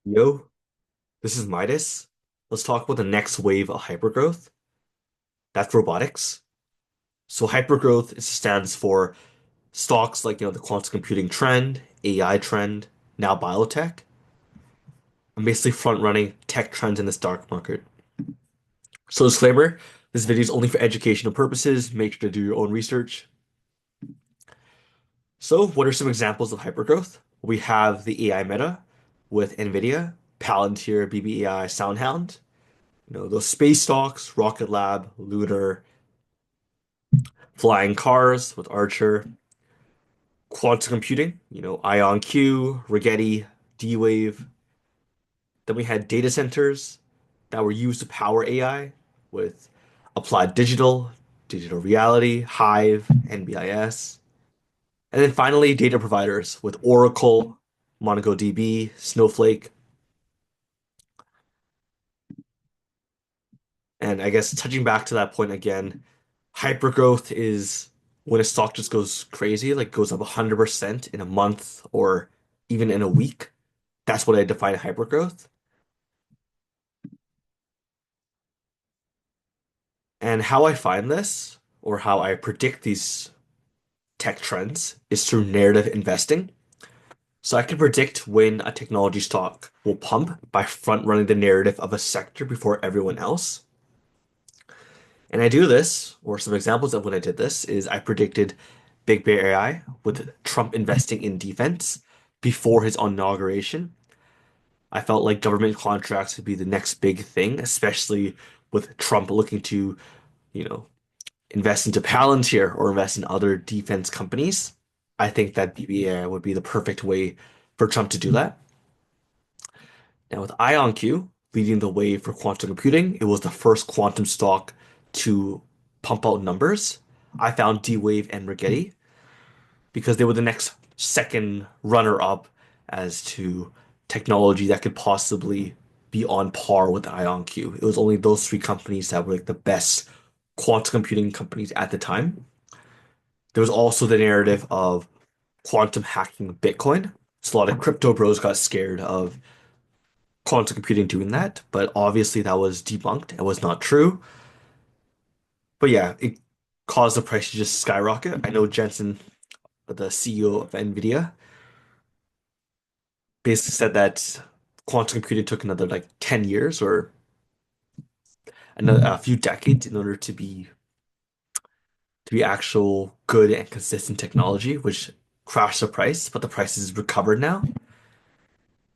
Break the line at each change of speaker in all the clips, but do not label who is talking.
Yo, this is Midas. Let's talk about the next wave of hypergrowth. That's robotics. So hypergrowth stands for stocks like the quantum computing trend, AI trend, now biotech. I'm basically front running tech trends in this dark market. So disclaimer, this video is only for educational purposes. Make sure to do your own research. So what are some examples of hypergrowth? We have the AI meta with NVIDIA, Palantir, BBAI, SoundHound. Those space stocks, Rocket Lab, Lunar, flying cars with Archer, quantum computing, IONQ, Rigetti, D-Wave. Then we had data centers that were used to power AI with Applied Digital, Digital Reality, Hive, NBIS. And then finally, data providers with Oracle, MongoDB, Snowflake. And I guess touching back to that point again, hypergrowth is when a stock just goes crazy, like goes up 100% in a month or even in a week. That's what I define hypergrowth. And how I find this or how I predict these tech trends is through narrative investing. So I can predict when a technology stock will pump by front running the narrative of a sector before everyone else. And I do this, or some examples of when I did this is I predicted BBAI with Trump investing in defense before his inauguration. I felt like government contracts would be the next big thing, especially with Trump looking to, you know, invest into Palantir or invest in other defense companies. I think that BBAI would be the perfect way for Trump to do that. Now, with IONQ leading the way for quantum computing, it was the first quantum stock to pump out numbers. I found D-Wave and Rigetti because they were the next second runner-up as to technology that could possibly be on par with IonQ. It was only those three companies that were like the best quantum computing companies at the time. There was also the narrative of quantum hacking Bitcoin. So a lot of crypto bros got scared of quantum computing doing that, but obviously that was debunked. It was not true. But yeah, it caused the price to just skyrocket. I know Jensen, the CEO of NVIDIA, basically said that quantum computing took another like 10 years or a few decades in order to be actual good and consistent technology, which crashed the price, but the price is recovered now.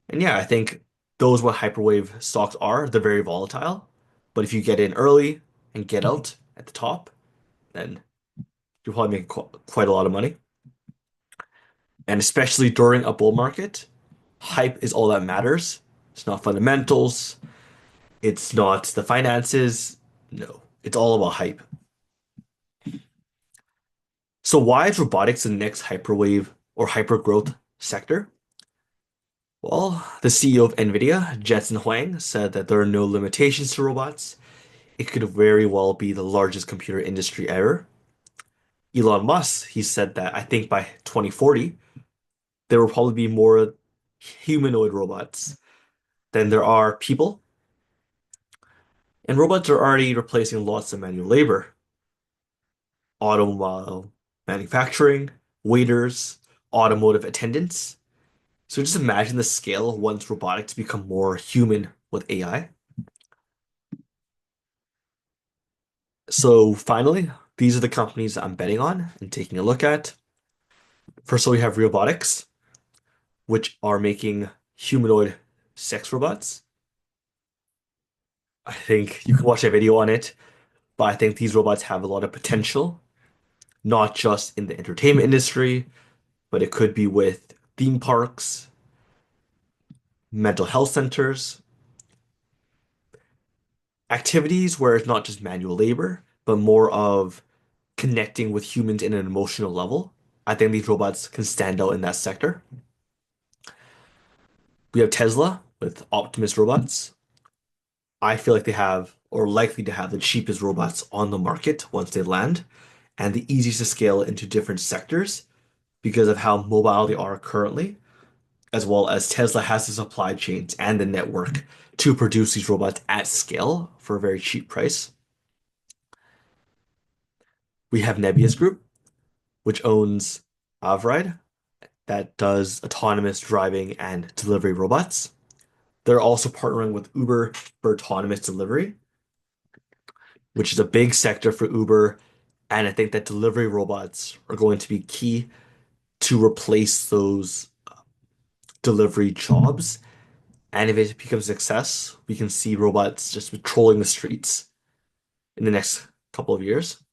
And yeah, I think those what hyperwave stocks are. They're very volatile, but if you get in early and get out at the top, then you'll probably make quite a lot of money. And especially during a bull market, hype is all that matters. It's not fundamentals. It's not the finances. No, it's all about hype. So why is robotics the next hyperwave or hypergrowth sector? Well, the CEO of NVIDIA, Jensen Huang, said that there are no limitations to robots. It could very well be the largest computer industry ever. Elon Musk, he said that I think by 2040, there will probably be more humanoid robots than there are people. And robots are already replacing lots of manual labor, automobile manufacturing, waiters, automotive attendants. So just imagine the scale once robotics become more human with AI. So finally, these are the companies I'm betting on and taking a look at. First of all, we have Robotics, which are making humanoid sex robots. I think you can watch a video on it, but I think these robots have a lot of potential, not just in the entertainment industry, but it could be with theme parks, mental health centers, activities where it's not just manual labor, but more of connecting with humans in an emotional level. I think these robots can stand out in that sector. We have Tesla with Optimus robots. I feel like they have, or likely to have, the cheapest robots on the market once they land, and the easiest to scale into different sectors because of how mobile they are currently. as well as Tesla has the supply chains and the network to produce these robots at scale for a very cheap price. We have Nebius Group, which owns Avride, that does autonomous driving and delivery robots. They're also partnering with Uber for autonomous delivery, which is a big sector for Uber. And I think that delivery robots are going to be key to replace those delivery jobs. And if it becomes a success, we can see robots just patrolling the streets in the next couple of years.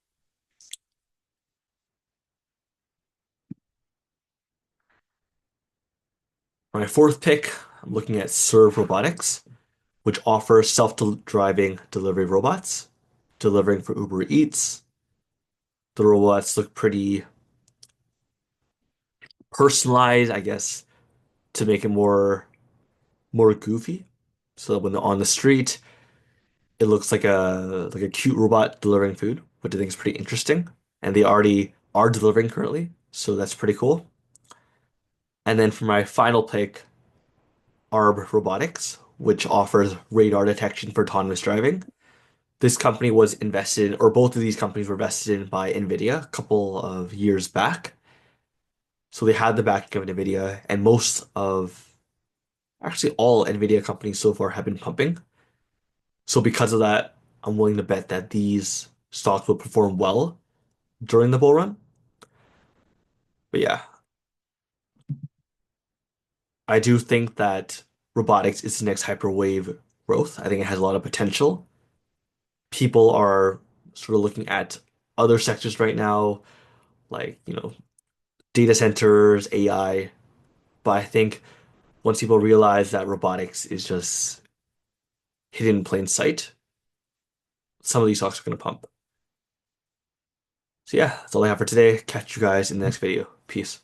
For my fourth pick, I'm looking at SERV Robotics, which offers self-driving delivery robots, delivering for Uber Eats. The robots look pretty personalized, I guess, to make it more goofy. So when they're on the street, it looks like a cute robot delivering food, which I think is pretty interesting. And they already are delivering currently, so that's pretty cool. And then for my final pick, ARBE Robotics, which offers radar detection for autonomous driving. This company was invested in, or both of these companies were invested in by NVIDIA a couple of years back. So they had the backing of NVIDIA, and actually all NVIDIA companies so far have been pumping. So because of that, I'm willing to bet that these stocks will perform well during the bull run. But yeah, I do think that robotics is the next hyperwave growth. I think it has a lot of potential. People are sort of looking at other sectors right now, like, data centers, AI. But I think once people realize that robotics is just hidden in plain sight, some of these stocks are going to pump. So yeah, that's all I have for today. Catch you guys in the next video. Peace.